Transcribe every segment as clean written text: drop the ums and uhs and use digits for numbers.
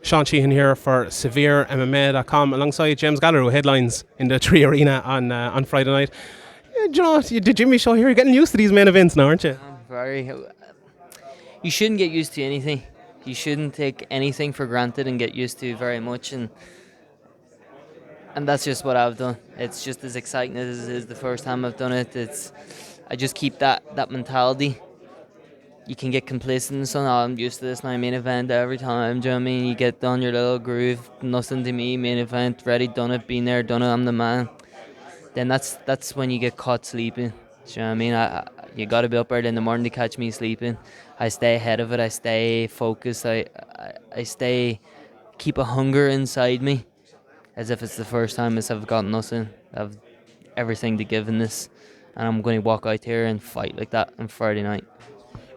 Sean Sheehan here for SevereMMA.com alongside James Gallagher, who headlines in the Tree Arena on Friday night. Do you know, the Jimmy show here, you're getting used to these main events now, aren't you? Very. You shouldn't get used to anything. You shouldn't take anything for granted and get used to very much, and that's just what I've done. It's just as exciting as it is the first time I've done it. I just keep that mentality. You can get complacent and so I'm used to this now, main event every time. Do you know what I mean? You get on your little groove, nothing to me, main event, ready, done it, been there, done it, I'm the man. Then that's when you get caught sleeping. Do you know what I mean? You got to be up early in the morning to catch me sleeping. I stay ahead of it. I stay focused. I stay, keep a hunger inside me, as if it's the first time as I've got nothing. I've everything to give in this, and I'm going to walk out here and fight like that on Friday night.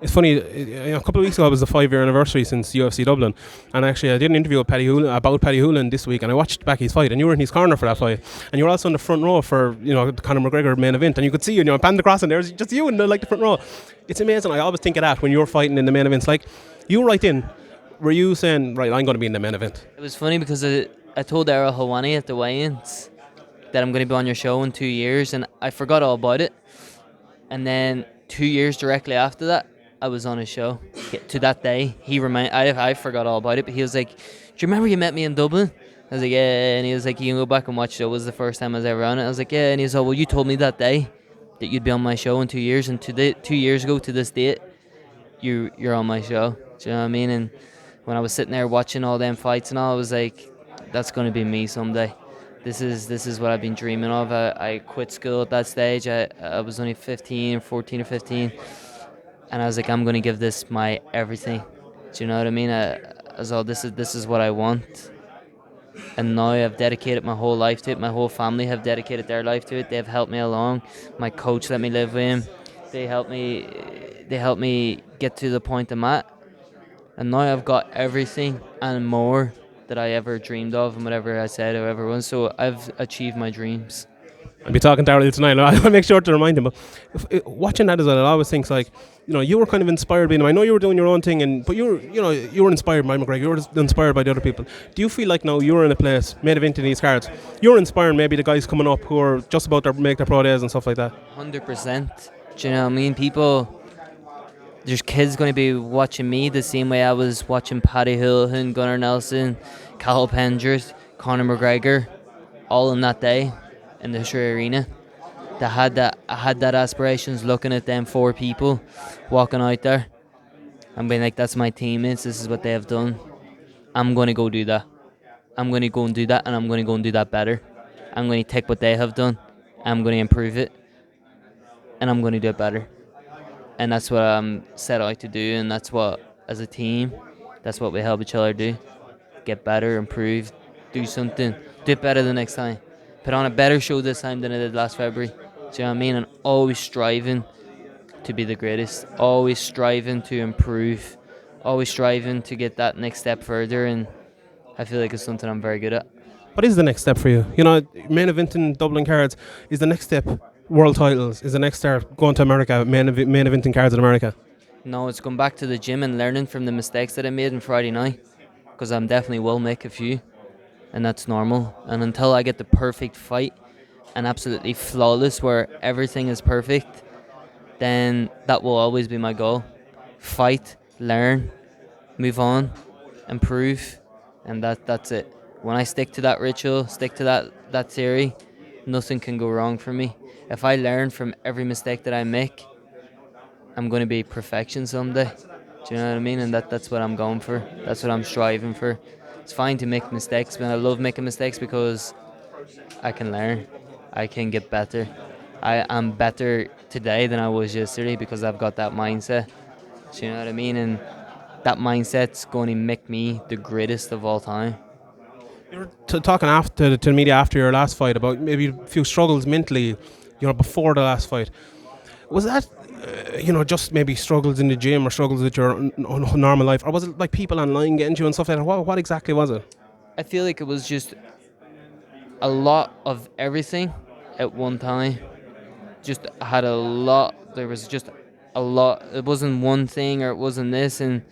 It's funny, a couple of weeks ago was the 5-year anniversary since UFC Dublin, and actually I did an interview with about Paddy Hoolan this week, and I watched back his fight, and you were in his corner for that fight, and you were also in the front row for the Conor McGregor main event, and you could see panned across, and there's just you in the front row. It's amazing. I always think of that when you're fighting in the main events. Like, you were right in. Were you saying, right, I'm going to be in the main event? It was funny because I told Errol Hawani at the weigh-ins that I'm going to be on your show in 2 years, and I forgot all about it. And then 2 years directly after that, I was on his show. To that day, I forgot all about it, but he was like, "Do you remember you met me in Dublin?" I was like, "Yeah," and he was like, "You can go back and watch it. It was the first time I was ever on it." I was like, "Yeah," and he was like, "Well, you told me that day that you'd be on my show in 2 years, and 2 years ago to this date, you're on my show." Do you know what I mean? And when I was sitting there watching all them fights and all, I was like, "That's gonna be me someday." This is what I've been dreaming of. I quit school at that stage. I was only 15 or 14 or 15, and I was like, I'm going to give this my everything. Do you know what I mean? I was all, this is what I want. And now I've dedicated my whole life to it. My whole family have dedicated their life to it. They've helped me along. My coach let me live with him. They helped me. They helped me get to the point I'm at. And now I've got everything and more that I ever dreamed of, and whatever I said or ever was. So I've achieved my dreams. I'll be talking to Daryl tonight. I'll make sure to remind him. But watching that as well, I always think like, you were kind of inspired by him. I know you were doing your own thing, but you were inspired by McGregor. You were inspired by the other people. Do you feel like now you're in a place, made of into these cards, you're inspiring maybe the guys coming up who are just about to make their pro days and stuff like that? 100%. Do you know what I mean? There's kids going to be watching me the same way I was watching Paddy Holohan, Gunnar Nelson, Cal Pendrith, Conor McGregor, all in that day in the Tree Arena. I had that aspirations looking at them four people walking out there and being like, that's my teammates, this is what they have done. I'm going to go do that. I'm going to go and do that, and I'm going to go and do that better. I'm going to take what they have done, I'm going to improve it, and I'm going to do it better. And that's what I'm set out to do, and that's what, as a team, that's what we help each other do. Get better, improve, do something, do it better the next time. Put on a better show this time than I did last February. Do you know what I mean? And always striving to be the greatest, always striving to improve, always striving to get that next step further, and I feel like it's something I'm very good at. What is the next step for you? Main event in Dublin cards is the next step. World titles is the next step. Going to America, main event in cards in America. No, it's going back to the gym and learning from the mistakes that I made on Friday night, because I definitely will make a few, and that's normal. And until I get the perfect fight and absolutely flawless where everything is perfect, then that will always be my goal. Fight, learn, move on, improve, and that's it. When I stick to that ritual, stick to that theory, nothing can go wrong for me. If I learn from every mistake that I make, I'm going to be perfection someday. Do you know what I mean? And that's what I'm going for. That's what I'm striving for. It's fine to make mistakes, but I love making mistakes because I can learn. I can get better. I am better today than I was yesterday because I've got that mindset. Do you know what I mean? And that mindset's going to make me the greatest of all time. You were talking after to the media after your last fight about maybe a few struggles mentally, before the last fight. Was that, just maybe struggles in the gym or struggles with your normal life, or was it like people online getting to you and stuff like that? What exactly was it? I feel like it was just a lot of everything at one time. Just had a lot. There was just a lot. It wasn't one thing or it wasn't this, and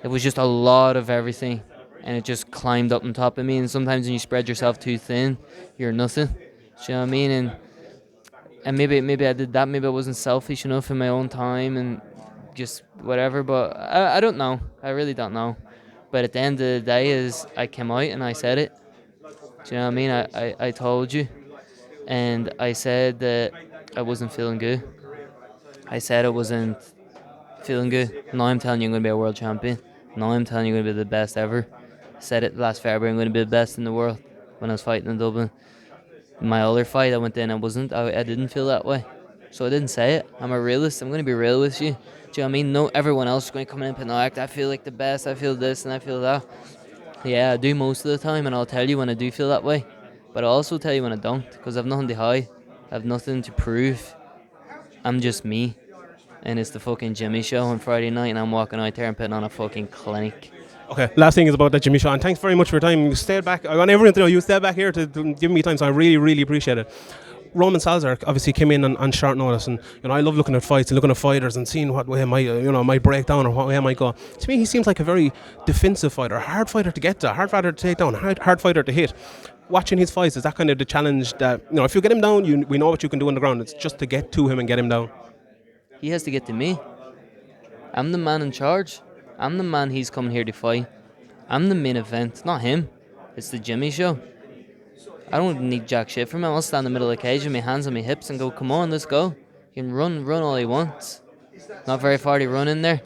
it was just a lot of everything. and it just climbed up on top of me. And sometimes when you spread yourself too thin, you're nothing. Do you know what I mean? And maybe I did that. Maybe I wasn't selfish enough in my own time and just whatever. But I don't know. I really don't know. But at the end of the day, is I came out and I said it. Do you know what I mean? I told you, and I said that I wasn't feeling good. I said I wasn't feeling good. Now I'm telling you I'm going to be a world champion. Now I'm telling you I'm going to be the best ever. I said it last February. I'm going to be the best in the world when I was fighting in Dublin. My other fight, I went in, I wasn't. I didn't feel that way. So I didn't say it. I'm a realist. I'm going to be real with you. Do you know what I mean? No, everyone else is going to come in and put no act. I feel like the best. I feel this and I feel that. Yeah, I do most of the time, and I'll tell you when I do feel that way. But I'll also tell you when I don't, because I've nothing to hide. I've nothing to prove. I'm just me. And it's the fucking Jimmy show on Friday night, and I'm walking out there and putting on a fucking clinic. Okay, last thing is about that Jimmy Shaw, and thanks very much for your time. You stayed back. I want everyone to know you stayed back here to give me time, so I really, really appreciate it. Roman Salazar obviously came in on short notice, and I love looking at fights and looking at fighters and seeing what way might break down or what way I might go. To me, he seems like a very defensive fighter, hard fighter to get to, hard fighter to take down, hard fighter to hit. Watching his fights, is that kind of the challenge that if you get him down, we know what you can do on the ground. It's just to get to him and get him down. He has to get to me. I'm the man in charge. I'm the man he's coming here to fight. I'm the main event, not him. It's the Jimmy show. I don't need jack shit from him. I'll stand in the middle of the cage with my hands on my hips and go, come on, let's go. He can run all he wants. Not very far to run in there.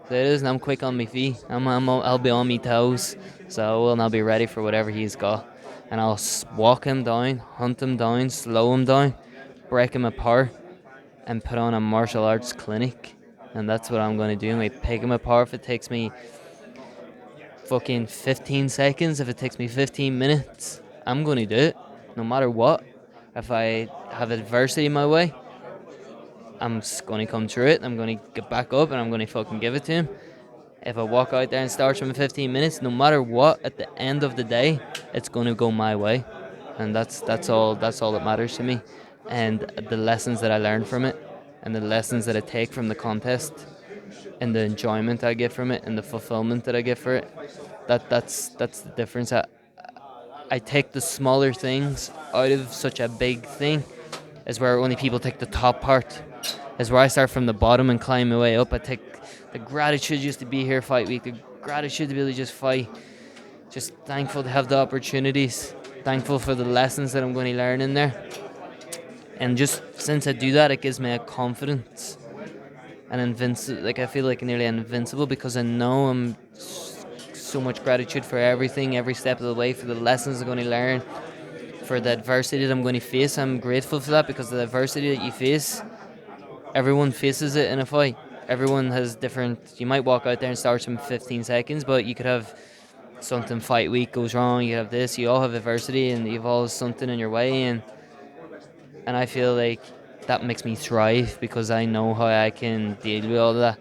So it is, and I'm quick on my feet. I'll be on my toes. So I will now be ready for whatever he's got. And I'll walk him down, hunt him down, slow him down, break him apart, and put on a martial arts clinic. And that's what I'm going to do. I'm going to pick him apart if it takes me fucking 15 seconds, if it takes me 15 minutes. I'm going to do it, no matter what. If I have adversity in my way, I'm just going to come through it. I'm going to get back up and I'm going to fucking give it to him. If I walk out there and start from 15 minutes, no matter what, at the end of the day, it's going to go my way. And that's all that matters to me. And the lessons that I learned from it, and the lessons that I take from the contest, and the enjoyment I get from it, and the fulfillment that I get for it, that's the difference. I take the smaller things out of such a big thing, is where only people take the top part. Is where I start from the bottom and climb my way up. I take the gratitude just to be here fight week, the gratitude to be able to just fight. Just thankful to have the opportunities. Thankful for the lessons that I'm going to learn in there. And just since I do that, it gives me a confidence and invincible. Like I feel like nearly invincible because I know I'm so much gratitude for everything, every step of the way, for the lessons I'm going to learn, for the adversity that I'm going to face. I'm grateful for that because the adversity that you face, everyone faces it in a fight. Everyone has different. You might walk out there and start from 15 seconds, but you could have something fight week goes wrong. You have this. You all have adversity, and you've all something in your way, and I feel like that makes me thrive because I know how I can deal with all of that.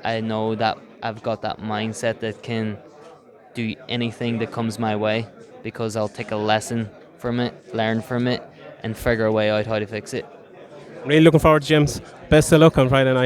I know that I've got that mindset that can do anything that comes my way because I'll take a lesson from it, learn from it, and figure a way out how to fix it. Really looking forward to James. Best of luck on Friday night.